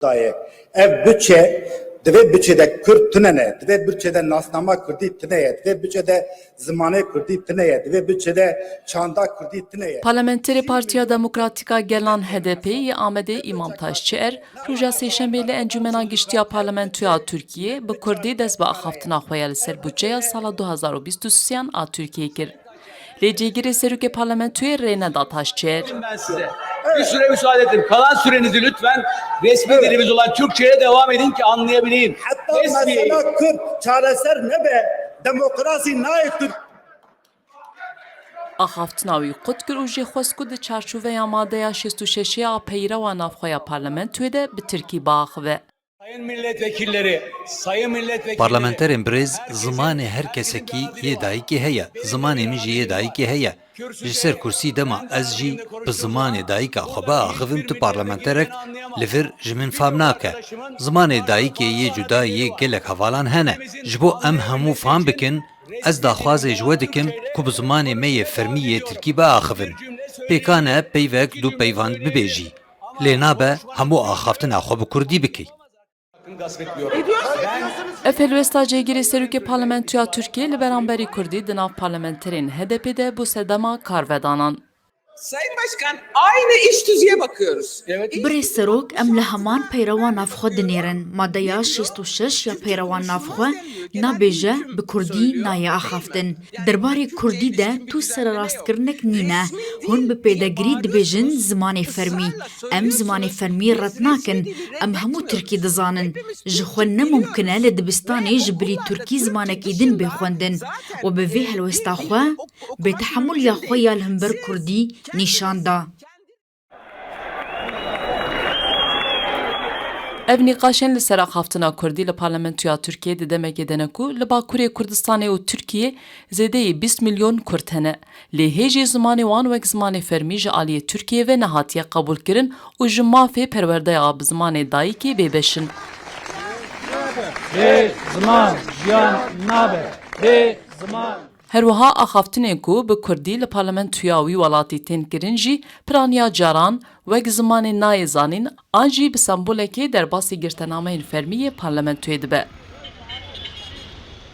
Daye ev bütçe dve bütçede Kürt tünene, dve bütçede nasnama Kürdi tüneye, dve bütçede zimane Kürdi tüneye, dve bütçede çanda Kürdi tüneye. Parlamenteri Partiya Demokratika gelan HDP'yi Amede İmam Taşçıer, Ruja Seyşembeyle Encümena Giştiya Parlamentoya Türkiye, bu Kürdi dest ve axaftina xoya li ser bütçeya sala 2023 a Türkiye kir. Lecegiri Serüke Parlamentoya Reyne da Taşçıer. Ben size bir süre müsaade edin. Kalan sürenizi lütfen resmi dilimiz olan Türkçe'ye devam edin ki anlayabileyim. Hatta mesela Kürt çareser ne be? Demokrasi ne Türk? Axaftina wî qut kir û jê xwestkû di çarçoveya madeya 66 a peyrewa navxweya parlamentoyê de bi Tirkî biaxive. Sayın milletvekilleri, sayın milletvekilleri. Parlamenterên birêz zimanê her kesekî yê dayîkê heye, zimanê min jî yê dayîkê heye. Ji ser kursî dema ez jî bi zimanê dayîka xwe biaxivim tu parlamenterek li vir ji min fam nake. Zimanê dayîkê yê cuda yê gelek hevalan hene. Ji bo em hemû fam bikin, ez daxwazê ji we dikim ku bi zimanê me yê fermî yê Tirkî biaxivin. Pêkan e peyvek du peyvand bibêjî. Lê nabe hemû axaftina xwe bi Kurdî bikî. Ev helwesta cêgirê Serokê Parlamentoya Türkiye li beramberî Kurdî di nav parlamenterên HDP'de bu sedema karvedanan. Sayın Başkan, aynı iş tüzüğe bakıyoruz. Birê serok em li heman peyrewa navxwe dinêrin. Madeya 66 ya peyrewa navxwe nabêje bi Kurdî nayê axaftin. Derbarê Kurdî de tu serrastkirinek nîne. Hûn bi pêdegirî dibêjin zimanê fermî. Em zimanê fermî ret nakin. Em hemû Tirkî dizanin. Ji xwe nemumkin e li dibistanê ji birî Tirkî zimanekî din bêxwendin. û bi vê helwesta xwe bêtehemûliya xwe ya li hember Kurdî nîşan da. Ev nîqaşên li ser axaftina Kurdî li parlamentoya Türkiye di demekê dene ku li Bakurê Kurdistanê û Tirkiye zêdeyî 20 milyon Kurd hene. Lê hêjî zimanê wan wek zimanê fermî ji aliyê Tirkiye ve nehatiye qebûlkirin û ji mafê perwerdeya bi zimanê dayîkê bêbeşin. Herwiha axaftinên ku bi Kurdî li parlamentoya wî welatî tên kirin jî piraniya caran wek zimanê nayê zanîn an jî bi sembolekê derbasî girtenameyên fermî yê parlamentoyê dibe.